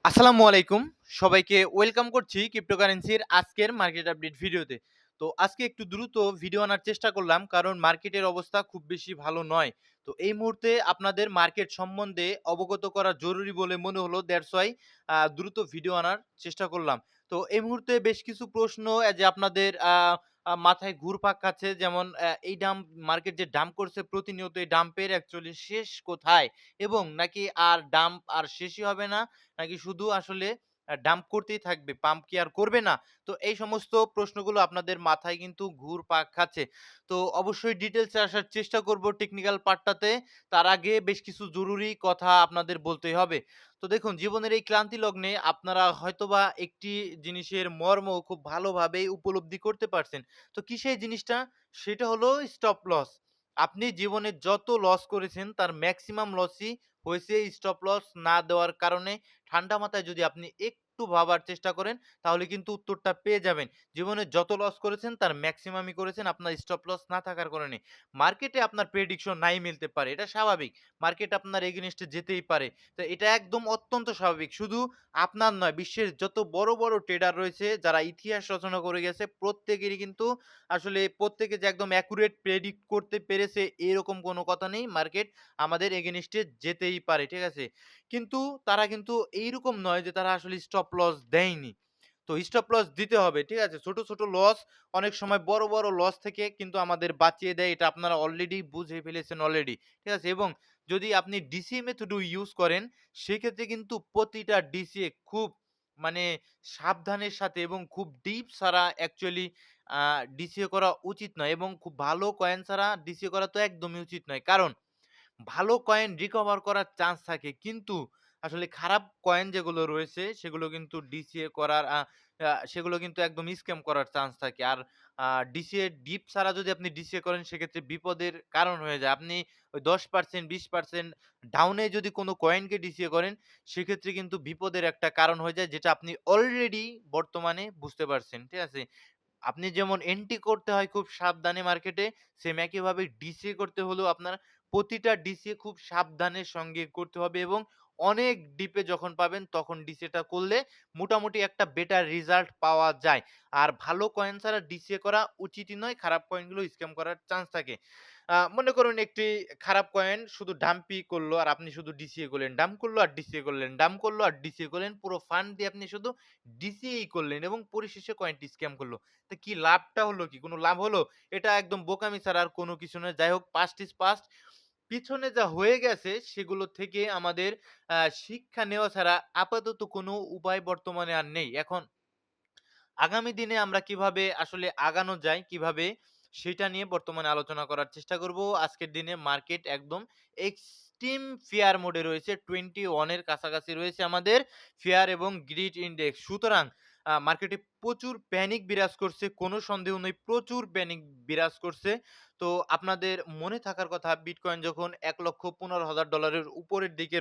আসসালামু আলাইকুম। সবাইকে ওয়েলকাম করছি ক্রিপ্টোকারেন্সির আজকের মার্কেট আপডেট ভিডিওতে। তো আজকে একটু দ্রুত ভিডিও আনার চেষ্টা করলাম কারণ মার্কেটের অবস্থা খুব বেশি ভালো নয়। তো এই মুহূর্তে আপনাদের মার্কেট সম্বন্ধে অবগত করা জরুরি বলে মনে হলো, দ্যাটস ওয়াই দ্রুত ভিডিও আনার চেষ্টা করলাম। তো এই মুহূর্তে বেশ কিছু প্রশ্ন যে আপনাদের মাথায় ঘুরপাক খাচ্ছে, যেমন এই মার্কেট যে ডাম্প করছে প্রতিনিয়ত, এই ডাম্পের অ্যাকচুয়ালি শেষ কোথায়? এবং নাকি আর ডাম্প আর শেষই হবে না? নাকি শুধু আসলে ডাম্প করতেই থাকবে, পাম্প কি আর করবে না? তো এই সমস্ত প্রশ্নগুলো আপনাদের মাথায় কিন্তু ঘুরপাক খাচ্ছে। তো অবশ্যই ডিটেইলসে আসার চেষ্টা করব টেকনিক্যাল পার্টটাতে। তার আগে বেশ কিছু জরুরি কথা আপনাদের বলতেই হবে। তো দেখুন, জীবনের এই ক্লান্তি লগ্নে আপনারা হয়তোবা একটি জিনিসের মর্ম খুব ভালোভাবেই উপলব্ধি করতে পারছেন। তো কি সেই জিনিসটা? সেটা হলো স্টপ লস। আপনি জীবনে যত লস করেছেন তার মেক্সিমাম লসই হয়েছে স্টপ লস না দেওয়ার কারণে। ঠান্ডা মাথায় যদি আপনি একটু ভাবার চেষ্টা করেন তাহলে কিন্তু উত্তরটা পেয়ে যাবেন। জীবনে যত লস করেছেন তার মেক্সিমামই করেছেন আপনার স্টপ লস না থাকার কারণে। মার্কেটে আপনার প্রেডিকশন নাই মিলতে পারে, এটা স্বাভাবিক। মার্কেট আপনার এগেইনস্ট এ যেতেই পারে। তো এটা একদম অত্যন্ত স্বাভাবিক। শুধু আপনার নয়, বিশ্বের যত বড়, বড় ট্রেডার রয়েছে যারা ইতিহাস রচনা করে গেছে প্রত্যেকেরই কিন্তু আসলে প্রত্যেকে যে একদম অ্যাকুরেট প্রেডিক্ট করতে পেরেছে এরকম কোনো কথা নেই। মার্কেট আমাদের এগেইনস্ট এ যেতেই পারে। ঠিক আছে? কিন্তু তারা কিন্তু এইরকম নয় যে তারা আসলে স্টপ লস দেয়নি। তো স্টপ লস দিতে হবে। ঠিক আছে? ছোট, ছোট লস অনেক সময় বড়, বড় লস থেকে কিন্তু আমাদের বাঁচিয়ে দেয়। এটা আপনারা অলরেডি বুঝে ফেলেছেন অলরেডি। ঠিক আছে? এবং যদি আপনি ডিসিএ মেথড ইউজ করেন সেক্ষেত্রে কিন্তু প্রতিটা ডিসিএ খুব মানে সাবধানের সাথে এবং খুব ডিপ ছাড়া অ্যাকচুয়ালি আ ডিসিএ করা উচিত নয়, এবং খুব ভালো কয়েন ছাড়া ডিসিএ করা তো একদমই উচিত নয়। কারণ ভালো কয়েন রিকভার করার চান্স থাকে। কিন্তু আসলে খারাপ কয়েন যেগুলো রয়েছে সেগুলো কিন্তু ডিসিএ করার আ আ সেগুলো কিন্তু একদম স্ক্যাম করার চান্স থাকে। আর আ ডিসিএ ডিপ ছাড়া যদি আপনি ডিসিএ করেন সেক্ষেত্রে বিপদের কারণ হয়ে যায়। আপনি ওই 10% 20% ডাউনে যদি কোনো কয়েনকে ডিসিএ করেন সেক্ষেত্রে কিন্তু বিপদের একটা কারণ হয়ে যায়, যেটা আপনি অলরেডি বর্তমানে বুঝতে পারছেন। ঠিক আছে? আপনি যেমন এন্ট্রি করতে হয় খুব সাবধানে মার্কেটে, সেম একইভাবে ডিসিএ করতে হলেও আপনার প্রতিটা ডিসিএ খুব সাবধানের সঙ্গে করতে হবে, এবং অনেক ডিপে যখন পাবেন তখন ডিসিএটা করলে মোটামুটি একটা বেটার রেজাল্ট পাওয়া যায়। আর ভালো কয়েন ছাড়া ডিসিএ করা উচিতই নয়, খারাপ কয়েনগুলো স্ক্যাম করার চান্স থাকে। মনে করুন একটি খারাপ কয়েন শুধু ডাম্পই করলো আর আপনি শুধু ডিসিএ করলেন, ডাম্প করলো আর ডিসিএ করলেন, ডাম্প করলো আর ডিসিএ করলেন। পুরো ফান্ড দিয়ে আপনি শুধু ডিসিএই করলেন এবং পরিশেষে কয়েনটি স্ক্যাম করলো। তো কি লাভটা হলো কি? কোন লাভ হলো? এটা একদম বোকামি ছাড়া আর কোন কিছু নয়। যাই হোক, পাস্ট ইস পাস্ট। পিছনে যা হয়ে গেছে সেগুলো থেকে আমাদের শিক্ষা নেওয়া ছাড়া আপাতত কোনো উপায় বর্তমানে আর নেই। এখন আগামী দিনে আমরা কিভাবে আসলে আগানো যায়, কিভাবে সেটা নিয়ে বর্তমানে আলোচনা করার চেষ্টা করব। আজকের দিনে মার্কেট একদম এক্সট্রিম ফিয়ার মোডে রয়েছে। 21 এর কাছাকাছি রয়েছে আমাদের ফিয়ার এবং গ্রিড ইনডেক্স। সুতরাং মার্কেটে প্রচুর প্যানিক বিরাজ করছে। কোনো সন্দেহ নেই, প্রচুর প্যানিক বিরাজ করছে। তো আপনাদের মনে থাকার কথা, বিটকয়েন যখন $1,15,000 উপরের দিকে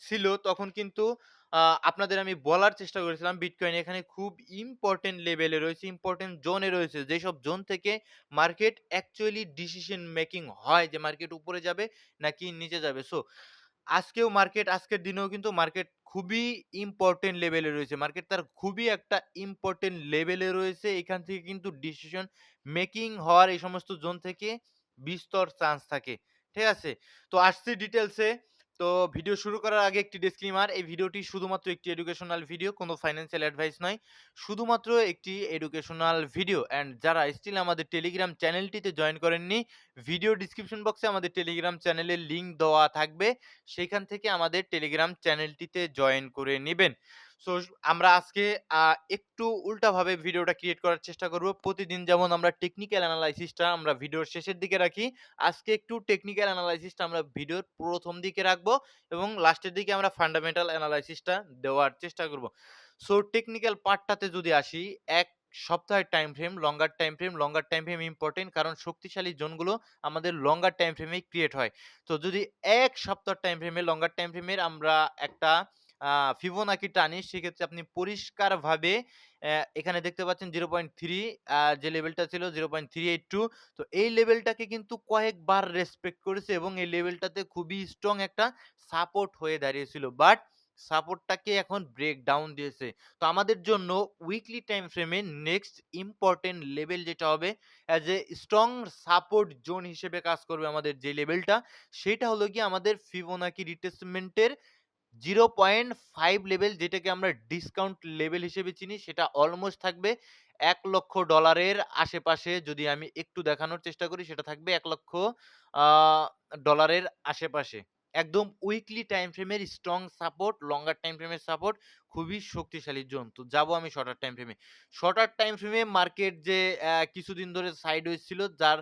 ছিল তখন কিন্তু আ আপনাদের আমি বলার চেষ্টা করেছিলাম বিটকয়েন এখানে খুব ইম্পোর্টেন্ট লেভেলে রয়েছে, ইম্পোর্টেন্ট জোনে রয়েছে। যেসব জোন থেকে মার্কেট অ্যাকচুয়ালি ডিসিশন মেকিং হয় যে মার্কেট উপরে যাবে নাকি নিচে যাবে। সো আজকের দিনেও কিন্তু মার্কেট খুবই ইম্পোর্টেন্ট লেভেলে রয়েছে। মার্কেট তার খুবই একটা ইম্পোর্টেন্ট লেভেলে রয়েছে। এখান থেকে কিন্তু ডিসিশন মেকিং হওয়ার এই সমস্ত জোন থেকে বিস্তর চান্স থাকে। ঠিক আছে? তো আসছি ডিটেইলসে। তো ভিডিও শুরু করার আগে একটি ডিসক্লেইমার, এই ভিডিওটি শুধুমাত্র একটি এডুকেশনাল ভিডিও, কোনো ফাইন্যান্সিয়াল অ্যাডভাইস নয়। শুধুমাত্র একটি এডুকেশনাল ভিডিও। অ্যান্ড যারা স্টিল আমাদের টেলিগ্রাম চ্যানেলটিতে জয়েন করেননি, ভিডিও ডেসক্রিপশন বক্সে আমাদের টেলিগ্রাম চ্যানেলের লিংক দেওয়া থাকবে। সেখান থেকে আমাদের টেলিগ্রাম চ্যানেলটিতে জয়েন করে নিবেন। সো আমরা আজকে আ একটু উল্টাভাবে ভিডিওটা ক্রিয়েট করার চেষ্টা করব। প্রতিদিন যেমন আমরা টেকনিক্যাল এনালাইসিসটা আমরা ভিডিওর শেষের দিকে রাখি, আজকে একটু টেকনিক্যাল এনালাইসিসটা আমরা ভিডিওর ১ম দিকে রাখবো এবং লাস্টের দিকে আমরা ফান্ডামেন্টাল এনালাইসিসটা দেওয়ার চেষ্টা করব। সো টেকনিক্যাল পার্টটাতে যদি আসি, ১ সপ্তাহের টাইম ফ্রেম, লঙ্গার টাইম ফ্রেম ইম্পোর্টেন্ট, কারণ শক্তিশালী জোনগুলো আমাদের লঙ্গার টাইম ফ্রেমেই ক্রিয়েট হয়। তো যদি ১ সপ্তাহ টাইম ফ্রেমে, লঙ্গার টাইম ফ্রেমের আমরা একটা আ ফিবোনাকি টানি, সেক্ষেত্রে আপনি পরিষ্কারভাবে এখানে দেখতে পাচ্ছেন 0.3, যে লেভেলটা ছিল 0.382। তো এই লেভেলটাকে কিন্তু কয়েকবার রেসপেক্ট করেছে এবং এই লেভেলটাতে খুবই স্ট্রং একটা সাপোর্ট হয়ে দাঁড়িয়েছিল। বাট সাপোর্টটাকে এখন ব্রেক ডাউন দিয়েছে। তো আমাদের জন্য উইকলি টাইম ফ্রেমে নেক্সট ইম্পোর্টেন্ট লেভেল যেটা হবে as a strong support zone হিসেবে কাজ করবে আমাদের যে লেভেলটা, সেটা হলো গিয়ে আমাদের ফিবোনাকি রিট্রেসমেন্টের 0.5 লেভেল, যেটাকে আমরা ডিসকাউন্ট লেভেল হিসেবে চিনি, সেটা অলমোস্ট থাকবে $1,00,000 আশেপাশে। যদি আমি একটু দেখানোর চেষ্টা করি, সেটা থাকবে $1,00,000 আশেপাশে। একদম উইকলি টাইম ফ্রেমের স্ট্রং সাপোর্ট, লঙ্গার টাইম ফ্রেমের সাপোর্ট, খুবই শক্তিশালী জোন। তো যাবো আমি শর্টার টাইম ফ্রেমে। শর্টার টাইম ফ্রেমে মার্কেট যে কিছুদিন ধরে সাইডওয়েজ ছিল, যার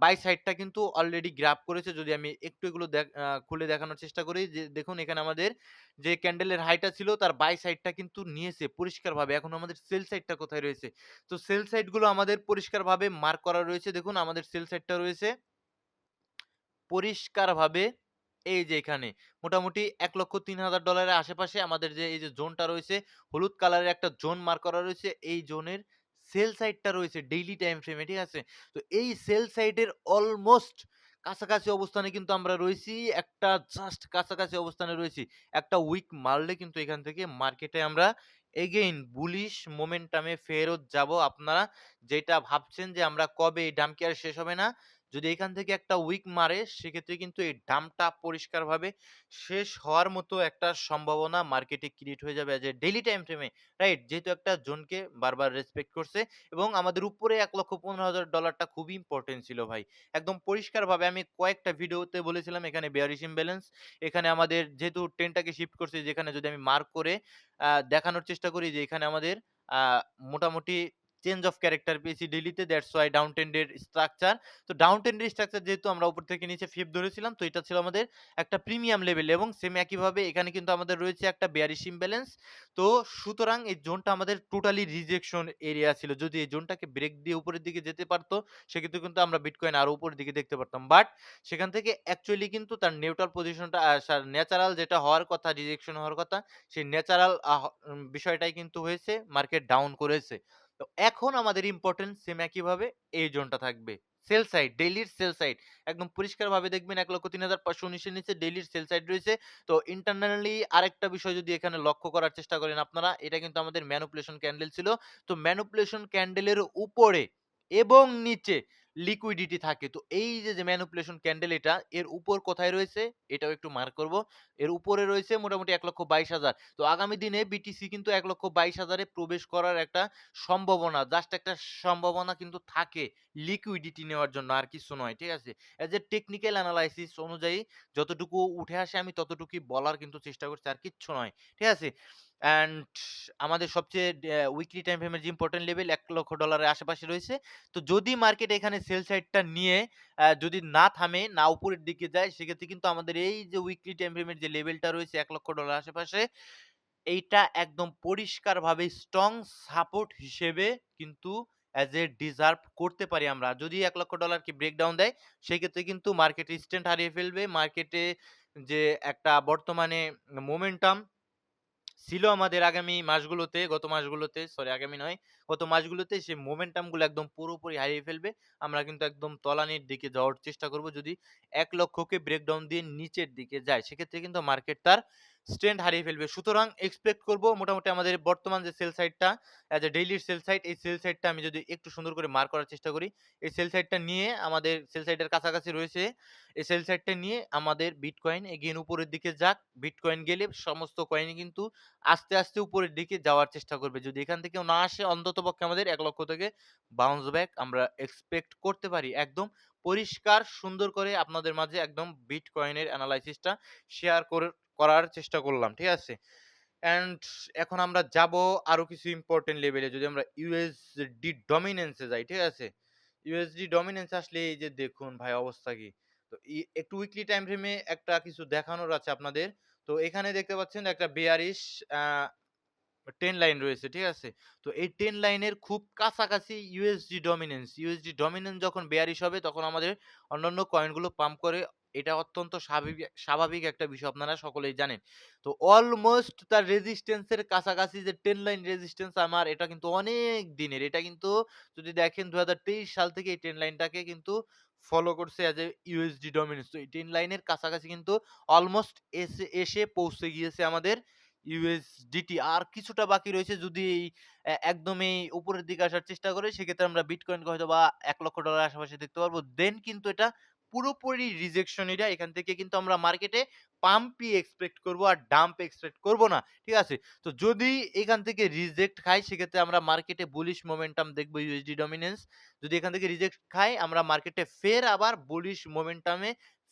বাই সাইডটা কিন্তু অলরেডি গ্র্যাব করেছে। যদি আমি একটু এগুলো খুলে দেখানোর চেষ্টা করি, যে দেখুন এখানে আমাদের যে ক্যান্ডেলের হাইটা ছিল, তার বাই সাইডটা কিন্তু নিয়েছে পরিষ্কারভাবে। এখন আমাদের সেল সাইডটা কোথায় রয়েছে? তো সেল সাইড গুলো আমাদের পরিষ্কারভাবে মার্ক করা রয়েছে। দেখুন আমাদের সেল সাইডটা রয়েছে পরিষ্কারভাবে এই যে এখানে মোটামুটি $1,03,000 এর আশেপাশে আমাদের যে এই যে জোনটা রয়েছে, হলুদ কালারের একটা জোন মার্ক করা রয়েছে। এই জোনের সেল সাইডটা রয়েছে ডেইলি টাইম ফ্রেমে, ঠিক আছে? তো এই সেল সাইডের অলমোস্ট কাছাকাছি অবস্থানে কিন্তু আমরা রয়েছি। একটা জাস্ট কাছাকাছি অবস্থানে রয়েছি। একটা উইক মারলে কিন্তু এখান থেকে মার্কেটে আমরা এগেইন বুলিশ মোমেন্টামে ফেরত যাবো। আপনারা যেটা ভাবছেন যে আমরা কবে এই ডাম্প কি আর শেষ হবে না? যদি এখান থেকে একটা উইক মারে, সেক্ষেত্রে কিন্তু এই ডাম্পটা পরিষ্কারভাবে শেষ হওয়ার মতো একটা সম্ভাবনা মার্কেটে ক্রিয়েট হয়ে যাবে যে ডেইলি টাইম ফ্রেমে, রাইট? যেহেতু একটা জোনকে বারবার রেসপেক্ট করছে এবং আমাদের উপরে $1,15,000 খুবই ইম্পর্টেন্ট ছিল ভাই। একদম পরিষ্কারভাবে আমি কয়েকটা ভিডিওতে বলেছিলাম এখানে বেয়ারিশ ইমব্যালেন্স। এখানে আমাদের যেহেতু ট্রেন্ডটাকে শিফট করছে, যেখানে যদি আমি মার্ক করে দেখানোর চেষ্টা করি যে এখানে আমাদের আ মোটামুটি চেঞ্জ অফ ক্যারেক্টার পেয়েছি ডেইলিতে, দ্যাটস ওয়াই ডাউন ট্রেন্ড এর স্ট্রাকচার। তো ডাউন ট্রেন্ড এর স্ট্রাকচার যেহেতু আমরা উপর থেকে নিচে ফিব ধরেছিলাম, তো এটা ছিল আমাদের একটা প্রিমিয়াম লেভেল এবং সেম একইভাবে এখানে কিন্তু আমাদের রয়েছে একটা বেয়ারিশ ইমব্যালেন্স। তো সুতরাং এই জোনটা আমাদের টোটালি রিজেকশন এরিয়া ছিল। যদি এই জোনটাকে ব্রেক দিয়ে উপরের দিকে যেতে পারতো, সেক্ষেত্রে কিন্তু আমরা বিটকয়েন আরো উপরের দিকে দেখতে পারতাম। বাট সেখান থেকে অ্যাকচুয়ালি কিন্তু তার নিউট্রাল পজিশনটা ন্যাচারাল যেটা হওয়ার কথা, রিজেকশন হওয়ার কথা, সেই ন্যাচারাল বিষয়টাই কিন্তু হয়েছে, মার্কেট ডাউন করেছে। তো এখন আমাদের ইম্পোর্টেন্ট সেম একইভাবে এই জোনটা থাকবে। সেল সাইড, ডেইলির সেল সাইড। একদম পরিষ্কারভাবে দেখবেন ১,০৩,৫১৯ এর নিচে ডেইলির সেল সাইড রয়েছে। তো ইন্টারনালি আরেকটা বিষয় যদি এখানে লক্ষ্য করার চেষ্টা করেন আপনারা, এটা কিন্তু আমাদের ম্যানিপুলেশন ক্যান্ডেল ছিল। তো ম্যানিপুলেশন ক্যান্ডেলের উপরে এবং নিচে লিকুইডিটি থাকে। তো এই যে ম্যানিপুলেশন ক্যান্ডেল, এটা এর উপর কোথায় রয়েছে? এটাও একটু মার্ক করব। এর উপরে রয়েছে মোটামুটি ১,২২,০০০। তো আগামী দিনে বিটিসি কিন্তু ১,২২,০০০ এ প্রবেশ করার একটা সম্ভাবনা, জাস্ট একটা সম্ভাবনা কিন্তু থাকে লিকুইডিটি নেওয়ার জন্য, আর কিছু নয়। ঠিক আছে? এজ এ টেকনিক্যাল এনালাইসিস অনুযায়ী যতটুকু উঠে আসে আমি ততটুকুই বলার কিন্তু চেষ্টা করছি, আর কিচ্ছু নয়। ঠিক আছে? অ্যান্ড আমাদের সবচেয়ে উইকলি টাইম ফ্রেমের যে ইম্পোর্টেন্ট লেভেল $1,00,000 এর আশেপাশে রয়েছে। তো যদি মার্কেট এখানে সেল সাইডটা নিয়ে যদি না থামে, না উপরের দিকে যায়, সেক্ষেত্রে কিন্তু আমাদের এই যে উইকলি টাইম ফ্রেমের যে লেভেলটা রয়েছে $1,00,000 আশেপাশে, এইটা একদম পরিষ্কারভাবে স্ট্রং সাপোর্ট হিসেবে কিন্তু অ্যাজ এ ডিজার্ভ করতে পারি আমরা। যদি $1,00,000 কে ব্রেকডাউন দেয়, সেক্ষেত্রে কিন্তু মার্কেট স্ট্রেংথ হারিয়ে ফেলবে। মার্কেটে যে একটা বর্তমানে মোমেন্টাম ছিল আমাদের আগামী মাসগুলোতে, গত মাসগুলোতে, সরি আগামী নয়, গত মাসগুলোতে সেই মোমেন্টাম গুলো একদম পুরোপুরি হারিয়ে ফেলবে। আমরা কিন্তু একদম তলানির দিকে যাওয়ার চেষ্টা করব যদি ১,০০,০০০ কে ব্রেকডাউন দিয়ে নিচের দিকে যায়। সেক্ষেত্রে কিন্তু মার্কেট তার স্ট্রেংথ হারিয়ে ফেলবে। সুতরাং এক্সপেক্ট করব মোটামুটি আমাদের বর্তমান যে সেল সাইডটা অ্যাজ এ ডেইলির সেল সাইড, এই সেল সাইডটা আমি যদি একটু সুন্দর করে মার্ক করার চেষ্টা করি, এই সেল সাইডটা নিয়ে আমাদের সেল সাইডের কাছাকাছি রয়েছে। এই সেল সাইডটা নিয়ে আমাদের বিটকয়েন এগেইন উপরের দিকে যাক। বিটকয়েন গেলে সমস্ত কয়েনই কিন্তু আস্তে, আস্তে উপরের দিকে যাওয়ার চেষ্টা করবে। যদি এখান থেকেও না আসে, অন্ততপক্ষে আমাদের ১,০০,০০০ থেকে বাউন্স ব্যাক আমরা এক্সপেক্ট করতে পারি। একদম পরিষ্কার সুন্দর করে আপনাদের মাঝে একদম বিটকয়েনের এনালাইসিসটা শেয়ার করার চেষ্টা করলাম। ঠিক আছে? অ্যান্ড এখন আমরা যাবো আরো কিছু ইম্পোর্টেন্ট লেভেলে। যদি আমরা ইউএসডি ডমিন্যান্স এ যাই, ঠিক আছে? ইউএসডি ডমিন্যান্স আসলে এই যে দেখুন ভাই অবস্থা কি? তো একটু উইকলি টাইম ফ্রেমে একটা কিছু দেখানোর আছে আপনাদের। তো এখানে দেখতে পাচ্ছেন একটা বেয়ারিশ আ 10 লাইন রয়েছে, ঠিক আছে? তো এই 10 লাইনের খুব কাছাকাছি ইউএসডি ডমিন্যান্স। ইউএসডি ডমিন্যান্স যখন বেয়ারিশ হবে, তখন আমাদের অন্যান্য কয়েনগুলো পাম্প করে। এটা অত্যন্ত স্বাভাবিক একটা বিষয়, আপনারা সকলেই জানেন। তো অলমোস্ট তার রেজিস্ট্যান্স এর কাছাকাছি যে 10 লাইন রেজিস্ট্যান্স আমার, এটা কিন্তু অনেক দিনের। এটা কিন্তু যদি দেখেন ২০২৩ সাল থেকে এই 10 লাইনটাকে কিন্তু ফলো করছে এজ এ ইউএসডি ডমিন্যান্স। তো এই 10 লাইনের কাছাকাছি কিন্তু অলমোস্ট এসে পৌঁছে গিয়েছে আমাদের ইউএসডিটি আর কিছুটা বাকি রয়েছে। যদি একদমই উপরের দিকে আসার চেষ্টা করে সেক্ষেত্রে আমরা বিটকয়েনকে হয়তোবা $1,00,000 আশেপাশে দেখতে পারবো। দেন কিন্তু এটা পুরোপুরি রিজেকশন এরিয়া। এখান থেকে কিন্তু আমরা মার্কেটে পাম্পই এক্সপেক্ট করব আর ডাম্প এক্সপেক্ট করব না। ঠিক আছে? তো যদি এখান থেকে রিজেক্ট খাই সেক্ষেত্রে আমরা মার্কেটে বুলিশ মোমেন্টাম দেখব ইউএসডি ডমিন্যান্স। যদি এখান থেকে রিজেক্ট খাই আমরা মার্কেটে ফের আবার বুলিশ মোমেন্টামে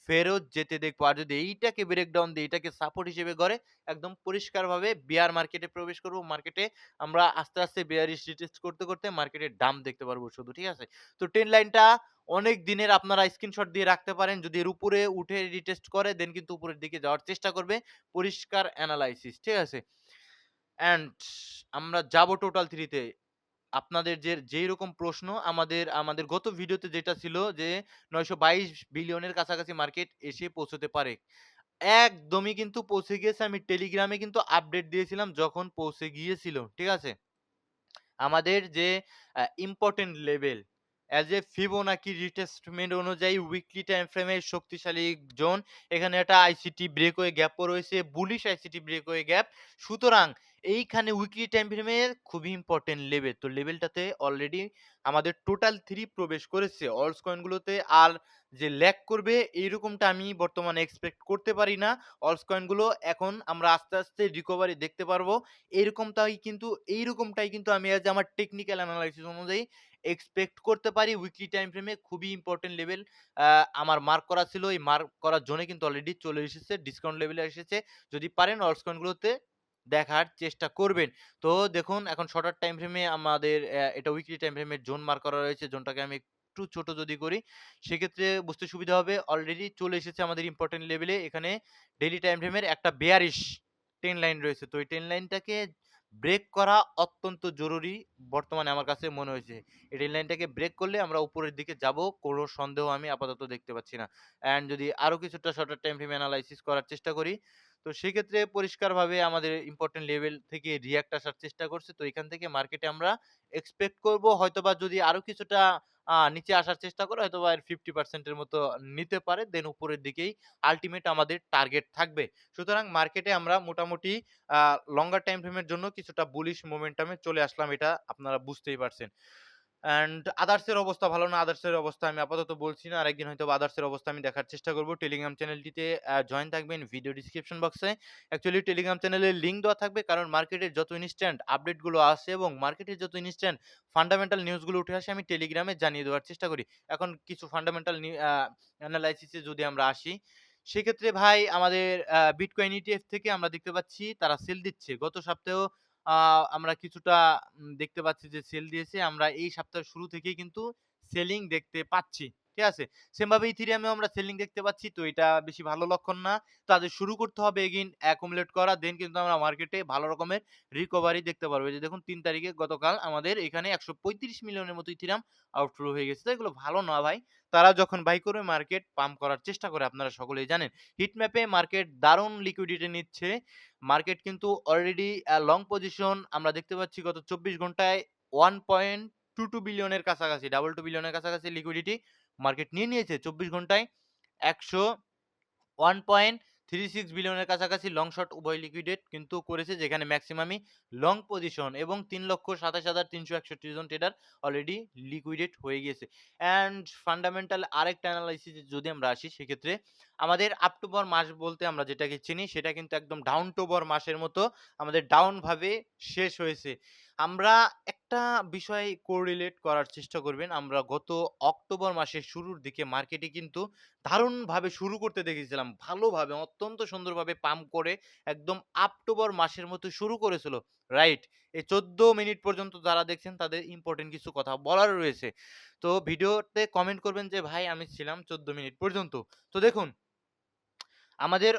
ফেরত যেতে দেখবো। আর যদি এইটাকে ব্রেকডাউন দেই, এটাকে সাপোর্ট হিসেবে গড়ে একদম পরিষ্কারভাবে বিয়ার মার্কেটে প্রবেশ করব। মার্কেটে আমরা আস্তে, আস্তে বেয়ারিশ রিটেস্ট করতে, করতে মার্কেটে ডাম্প দেখতে পারবো শুধু। ঠিক আছে? তো ট্রেন্ড লাইনটা অনেক দিনের আপনারা স্ক্রিনশট দিয়ে রাখতে পারেন। যদি এর উপরে উঠে রিটেস্ট করে দেন কিন্তু উপরের দিকে যাওয়ার চেষ্টা করবে। পরিষ্কার এনালাইসিস। ঠিক আছে? অ্যান্ড আমরা যাবো টোটাল 3 তে। আপনাদের যেই রকম প্রশ্ন আমাদের গত ভিডিওতে যেটা ছিল যে ৯২২ বিলিয়নের কাছাকাছি মার্কেট এসে পৌঁছতে পারে। একদমই কিন্তু পৌঁছে গিয়েছে। আমি টেলিগ্রামে কিন্তু আপডেট দিয়েছিলাম যখন পৌঁছে গিয়েছিল। ঠিক আছে? আমাদের যে important level as a Fibonacci retracement অনুযায়ী উইকলি টাইম ফ্রেমের শক্তিশালী জোন, এখানে একটা আইসিটি ব্রেকওয়ে গ্যাপও রয়েছে, বুলিশ আইসিটি ব্রেকওয়ে গ্যাপ। সুতরাং এইখানে উইকলি টাইম ফ্রেমের খুবই ইম্পোর্টেন্ট লেভেল। তো লেভেলটাতে অলরেডি আমাদের টোটাল 3 প্রবেশ করেছে। অলস কয়েনগুলোতে আর যে ল্যাগ করবে এইরকমটা আমি বর্তমানে এক্সপেক্ট করতে পারি না। অলস কয়েনগুলো এখন আমরা আস্তে, আস্তে রিকভারি দেখতে পারবো। এইরকমটাই কিন্তু আমি আজ আমার টেকনিক্যাল অ্যানালাইসিস অনুযায়ী এক্সপেক্ট করতে পারি। উইকলি টাইম ফ্রেমে খুবই ইম্পোর্টেন্ট লেভেল আমার মার্ক করা ছিল। এই মার্ক করার জোনে কিন্তু অলরেডি চলে এসেছে। ডিসকাউন্ট লেভেলে এসেছে। যদি পারেন অলস কয়েনগুলোতে দেখার চেষ্টা করবেন। তো দেখুন এখন শর্টার টাইম ফ্রেমে আমাদের এটা উইকলি টাইম ফ্রেমের জোন মার্ক করা রয়েছে। জোনটাকে আমি একটু ছোট যদি করি সেক্ষেত্রে বুঝতে সুবিধা হবে। অলরেডি চলে এসেছে আমাদের ইম্পোর্টেন্ট লেভেলে। এখানে ডেইলি টাইম ফ্রেমের একটা বেয়ারিশ ট্রেন্ড লাইন রয়েছে। তো এই ট্রেন্ড লাইনটাকে ব্রেক করা অত্যন্ত জরুরি বর্তমানে আমার কাছে মনে হয়েছে। এই ট্রেন্ড লাইনটাকে ব্রেক করলে আমরা উপরের দিকে যাবো। কোনো সন্দেহ আমি আপাতত দেখতে পাচ্ছি না। অ্যান্ড যদি আরো কিছুটা শর্টার টাইম ফ্রেম এনালাইসিস করার চেষ্টা করি, তো সেক্ষেত্রে পরিষ্কারভাবে আমাদের ইম্পোর্টেন্ট লেভেল থেকে রিঅ্যাক্ট আসার চেষ্টা করছে। তো এখান থেকে মার্কেটে আমরা এক্সপেক্ট করব হয়তোবা যদি আরো কিছুটা নিচে আসার চেষ্টা করে হয়তোবা এর 50% এর মতো নিতে পারে। দেন উপরের দিকেই আল্টিমেট আমাদের টার্গেট থাকবে। সুতরাং মার্কেটে আমরা মোটামুটি আ লঙ্গার টাইম ফ্রেমের জন্য কিছুটা বুলিশ মোমেন্টাম এ চলে আসলাম। এটা আপনারা বুঝতেই পারছেন। অ্যান্ড আদার্স এর অবস্থা ভালো না। আদার্স এর অবস্থা আমি আপাতত বলছি না। আরেকদিন হয়তোবা আদার্স এর অবস্থা আমি দেখার চেষ্টা করব। টেলিগ্রাম চ্যানেলটিতে জয়েন থাকবেন ভিডিও ডেসক্রিপশন বক্সে। অ্যাকচুয়ালি টেলিগ্রাম চ্যানেলের লিংক দেওয়া থাকবে। কারণ মার্কেটের যত ইনস্ট্যান্ট আপডেট গুলো আসে এবং মার্কেটের যত ইনস্ট্যান্ট ফান্ডামেন্টাল নিউজ গুলো উঠে আসে আমি টেলিগ্রামে জানিয়ে দেওয়ার চেষ্টা করি। এখন কিছু ফান্ডামেন্টাল এনালাইসিস এ যদি আমরা আসি, সেক্ষেত্রে ভাই আমাদের বিটকয়েন ইটিএফ থেকে আমরা দেখতে পাচ্ছি তারা সেল দিচ্ছে। গত সপ্তাহেও আ আমরা কিছুটা দেখতে পাচ্ছি যে সেল দিয়েছে। আমরা এই সপ্তাহের শুরু থেকেই কিন্তু সেলিং দেখতে পাচ্ছি। ঠিক আছে? সেম ভাবে ইথেরিয়ামেও আমরা সেলিং দেখতে পাচ্ছি। তো এটা বেশি ভালো লক্ষণ না। তাদের শুরু করতে হবে এগেইন অ্যাকুমুলেট করা। দেন কিন্তু আমরা মার্কেটে ভালো রকমের রিকভারি দেখতে পারবো। এই যে দেখুন ৩ তারিখে গতকাল আমাদের এখানে ১৩৫ মিলিয়নের মতো ইথেরিয়াম আউটফ্লো হয়ে গেছে। তো এগুলো ভালো না ভাই। তারা যখন বাই করবে মার্কেট পাম্প করার চেষ্টা করে আপনারা সকলেই জানেন। হিটম্যাপে মার্কেট দারুণ লিকুইডিটি নিচ্ছে। মার্কেট কিন্তু অলরেডি লং পজিশন আমরা দেখতে পাচ্ছি গত ২৪ ঘন্টায় 1.22 বিলিয়নের কাছাকাছি, 22 বিলিয়নের কাছাকাছি লিকুইডিটি মার্কেট নিয়ে নিয়েছে ২৪ ঘন্টায়। 1.36 বিলিয়নের কাছাকাছি লং শর্ট উভয় লিকুইডেট কিন্তু করেছে যেখানে ম্যাক্সিমামই লং পজিশন এবং ৩,২৭,৩৬১ জন ট্রেডার অলরেডি লিকুইডেট হয়ে গিয়েছে। অ্যান্ড ফান্ডামেন্টাল আরেকটা এনালাইসিস যদি আমরা আসি সেক্ষেত্রে আমাদের অক্টোবর মাস বলতে আমরা যেটাকে চিনি সেটা কিন্তু একদম ডাউন টোবর মাসের মতো আমাদের ডাউন ভাবে শেষ হয়েছে। আমরা একটা বিষয় কোরিলেট করার চেষ্টা করবেন। আমরা গত অক্টোবর মাসের শুরুর দিকে মার্কেটে কিন্তু দারুণভাবে শুরু করতে দেখেছিলাম। ভালোভাবে অত্যন্ত সুন্দরভাবে পাম্প করে একদম অক্টোবর মাসের মতো শুরু করেছিল। রাইট? এই ১৪ মিনিট পর্যন্ত যারা দেখছেন তাদের ইম্পোর্টেন্ট কিছু কথা বলার রয়েছে। তো ভিডিওতে কমেন্ট করবেন যে ভাই আমি ছিলাম ১৪ মিনিট পর্যন্ত। তো দেখুন আমাদের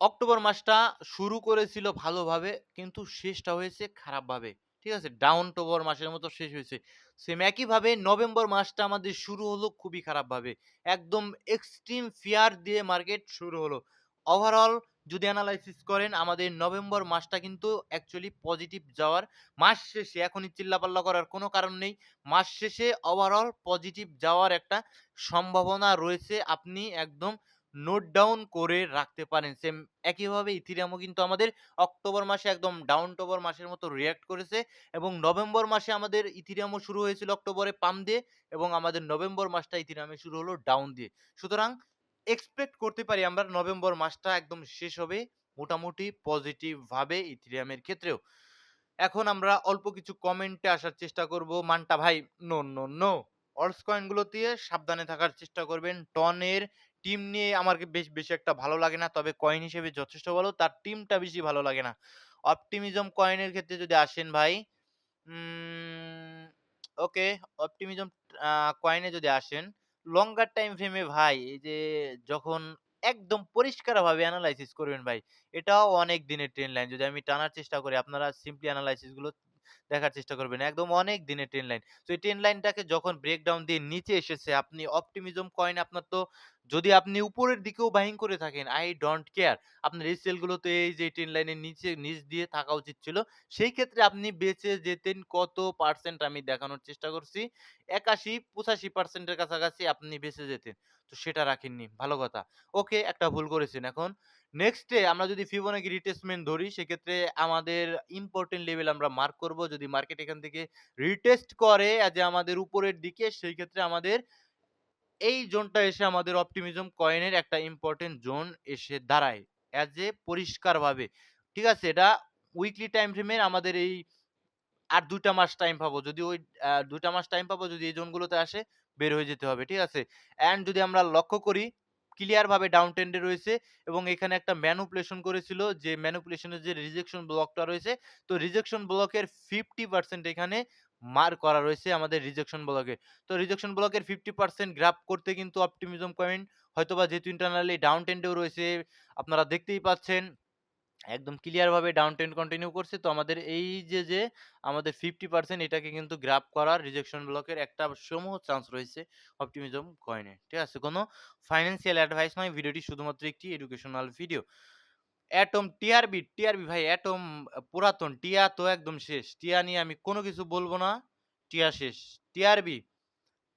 অক্টোবর মাসটা শুরু করেছিল ভালোভাবে কিন্তু শেষটা হয়েছে খারাপভাবে। ঠিক আছে? ডাউন টোবর মাসের মতো শেষ হয়েছে। সেম একইভাবে নভেম্বর মাসটা আমাদের শুরু হলো খুবই খারাপভাবে। একদম এক্সট্রিম ফিয়ার দিয়ে মার্কেট শুরু হলো। ওভারঅল যদি এনালাইসিস করেন আমাদের নভেম্বর মাসটা কিন্তু অ্যাকচুয়ালি পজিটিভ যাওয়ার মাস শেষে এখনই চিল্লাপাল্লা করার কোনো কারণ নেই। মাস শেষে ওভারঅল পজিটিভ যাওয়ার একটা সম্ভাবনা রয়েছে। আপনি একদম নোট ডাউন করে রাখতে পারেন। সেম একইভাবে ইথেরিয়ামও কিন্তু আমাদের অক্টোবর মাসে একদম ডাউন টোবর মাসের মতো রিঅ্যাক্ট করেছে এবং নভেম্বর মাসে আমাদের ইথেরিয়ামও শুরু হয়েছিল অক্টোবরে পাম্প দিয়ে এবং আমাদের নভেম্বর মাসটা ইথেরিয়ামে শুরু হলো ডাউন দিয়ে। সুতরাং এক্সপেক্ট করতে পারি আমরা নভেম্বর মাসটা একদম শেষ হবে মোটামুটি পজিটিভ ভাবে ইথেরিয়ামের ক্ষেত্রেও। এখন আমরা অল্প কিছু কমেন্টে আসার চেষ্টা করব। মান্টা ভাই নো, নো, নো। অলস কয়েন গুলো দিয়ে সাবধানে থাকার চেষ্টা করবেন। টনের টিম নিয়ে আমার বেশি একটা ভালো লাগে না। তবে কয়েন হিসেবে যথেষ্ট ভালো। তার টিমটা বেশি ভালো লাগে না। অপটিমিজম কয়েনের ক্ষেত্রে যদি আসেন ভাই, উম ওকে, অপটিমিজম আ কয়েনে যদি আসেন, লঙ্গার টাইম ফ্রেমে ভাই এই যে যখন একদম পরিষ্কারভাবে এনালাইসিস করবেন ভাই, এটাও অনেক দিনের ট্রেন্ড লাইন। যদি আমি টানার চেষ্টা করি, আপনারা সিম্পলি এনালাইসিস গুলো দেখার চেষ্টা করবেন। একদম অনেক দিনের ট্রেন্ড লাইন। তো এই ট্রেন্ড লাইনটাকে যখন ব্রেকডাউন দিয়ে নিচে এসেছে, আপনি অপটিমিজম কয়েন আপনার তো যদি আপনি উপরের দিকেও বাইং করে থাকেন, I don't care, আপনার এই সেলগুলো তো এই যে ট্রেন্ড লাইনের নিচ দিয়ে থাকা উচিত ছিল। সেই ক্ষেত্রে আপনি বেঁচে যেতেন কত পার্সেন্ট আমি দেখানোর চেষ্টা করছি। ৮১-৮৫% এর কাছাকাছি আপনি বেঁচে যেতেন। তো সেটা রাখেননি। ভালো কথা। ওকে, একটা ভুল করেছেন। এখন নেক্সট এ আমরা যদি ফিবোনাকি রিট্রেসমেন্ট ধরি সেক্ষেত্রে আমাদের ইম্পোর্টেন্ট লেভেল আমরা মার্ক করব। যদি মার্কেট এখান থেকে রিটেস্ট করে যে আমাদের উপরের দিকে, সেই ক্ষেত্রে আমাদের এই জোনটা এসে আমাদের অপটিমিজম কয়েনের একটা ইম্পোর্টেন্ট জোন এসে দাঁড়ায়। এজ এ পরিষ্কারভাবে। ঠিক আছে? এটা উইকলি টাইম ফ্রেমের আমাদের এই আর ২ টা মাস টাইম পাবো। যদি ওই ২ টা মাস টাইম পাবো, যদি এই জোনগুলোতে আসে বের হয়ে যেতে হবে। ঠিক আছে? অ্যান্ড যদি আমরা লক্ষ্য করি ক্লিয়ার ভাবে ডাউন ট্রেন্ড এ রয়েছে এবং এখানে একটা ম্যানিপুলেশন করেছিল, যে ম্যানিপুলেশন এর যে রিজেকশন ব্লকটা রয়েছে, তো রিজেকশন ব্লকের 50% এখানে মার্ক করা রয়েছে আমাদের রিজেকশন ব্লকে। তো রিজেকশন ব্লকের 50% গ্রাব করতে কিন্তু অপটিমিজম কয়েন হয়তোবা যেহেতু ইন্টারনালি ডাউন ট্রেন্ড এও রয়েছে, আপনারা দেখতেই পাচ্ছেন একদম ক্লিয়ার ভাবে ডাউন ট্রেন্ড কন্টিনিউ করছে। তো আমাদের এই যে আমাদের 50% এটাকে কিন্তু গ্র্যাব করার রিজেকশন ব্লকের একটা সমূহ চান্স রয়েছে অপটিমিজম কয়েনে। ঠিক আছে? কোনো ফাইন্যান্সিয়াল অ্যাডভাইস নয়। ভিডিওটি শুধুমাত্র একটি এডুকেশনাল ভিডিও। অ্যাটম টিআরবি ভাই অ্যাটম পুরাতন। টিয়া তো একদম শেষ। টিয়া নিয়ে আমি কোনো কিছু বলব না। টিয়া শেষ। টিআরবি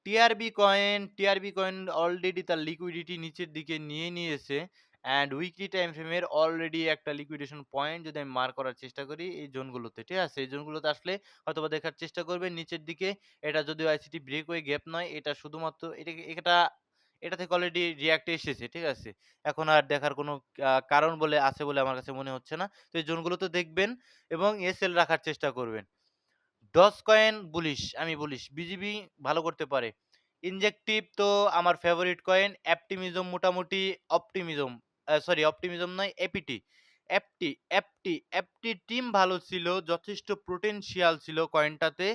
টিআরবি কয়েন অলরেডি তার লিকুইডিটি নিচের দিকে নিয়ে নিয়েছে অ্যান্ড উইকলি টাইম ফ্রেমের অলরেডি একটা লিকুইডেশন পয়েন্ট যদি আমি মার্ক করার চেষ্টা করি এই জোনগুলোতে, ঠিক আছে? এই জোনগুলোতে আসলে হয়তোবা দেখার চেষ্টা করবেন নিচের দিকে। এটা যদিও আইসিটি ব্রেকওয়ে গ্যাপ নয়, এটা শুধুমাত্র এটা থেকে অলরেডি রিঅ্যাক্ট এসেছে, ঠিক আছে? এখন আর দেখার কোনো কারণ আছে বলে আমার কাছে মনে হচ্ছে না। তো এই জোনগুলোতে দেখবেন এবং এসএল রাখার চেষ্টা করবেন। ডজ কয়েন বুলিশ, আমি বুলিশ। বিজিবি ভালো করতে পারে। ইনজেকটিভ তো আমার ফেভারিট কয়েন। অ্যাপটিমিজম মোটামুটি অপটিমিজম সরি অপটিমিজম নয় এপিটি। এফটি টিম ভালো ছিল, যথেষ্ট পোটেনশিয়াল ছিল কয়েনটাতে,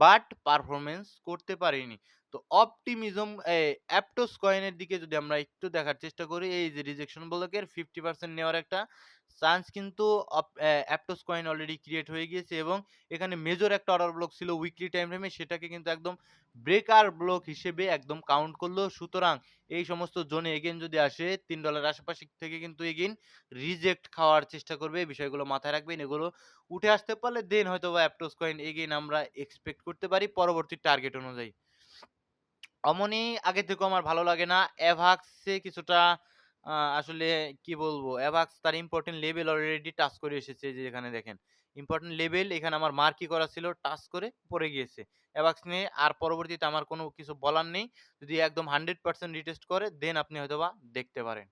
বাট পারফরম্যান্স করতে পারেনি। তো অপটিমিজম অ্যাপটোস কয়েনের দিকে যদি আমরা একটু দেখার চেষ্টা করি, এই যে রিজেকশন ব্লকের 50% নেওয়ার একটা চান্স কিন্তু অ্যাপটোস কয়েন অলরেডি ক্রিয়েট হয়ে গিয়েছে এবং এখানে মেজর একটা অর্ডার ব্লক ছিল উইকলি টাইম ফ্রেমে, সেটাকে কিন্তু একদম ব্রেকার ব্লক হিসেবে একদম কাউন্ট করলো। সুতরাং এই সমস্ত জোনে এগেইন যদি আসে $3 আশেপাশে থেকে কিন্তু এগেইন রিজেক্ট খাওয়ার চেষ্টা করবে। এই বিষয়গুলো মাথায় রাখবেন। এগুলো উঠে আসতে পারলে দেন হয়তোবা অ্যাপটোস কয়েন এগেইন আমরা এক্সপেক্ট করতে পারি পরবর্তী টার্গেট অনুযায়ী। অমনি আগে থেকেও আমার ভালো লাগে না। এভাক্সে কিছুটা আসলে কি বলবো? এভাক্স তার ইম্পোর্টেন্ট লেভেল অলরেডি টাচ করে এসেছে। এই যে এখানে দেখেন। ইম্পোর্টেন্ট লেভেল এখানে আমার মার্কই করা ছিল, টাচ করে পড়ে গিয়েছে। এভাক্স নিয়ে আর পরবর্তীতে আমার কোনো কিছু বলার নেই। যদি একদম 100% রিটেস্ট করে দেন আপনি হয়তোবা দেখতে পারেন।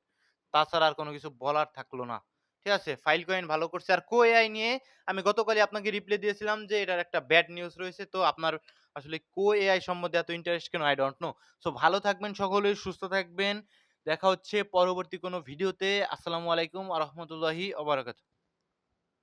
তাছাড়া আর কোনো কিছু বলার থাকলো না। ঠিক আছে? ফাইল কয়েন ভালো করছে। আর কোএআই নিয়ে আমি গতকালই আপনাকে রিপ্লাই দিয়েছিলাম যে এটার একটা ব্যাড নিউজ রয়েছে। তো আপনার আসলে কোএআই সম্বন্ধে এত ইন্টারেস্ট কেন? I don't know. সো ভালো থাকবেন সকলেই, সুস্থ থাকবেন। দেখা হচ্ছে পরবর্তী কোনো ভিডিওতে। আসসালামু আলাইকুম ওয়া রাহমাতুল্লাহি ওয়া বারাকাতুহু।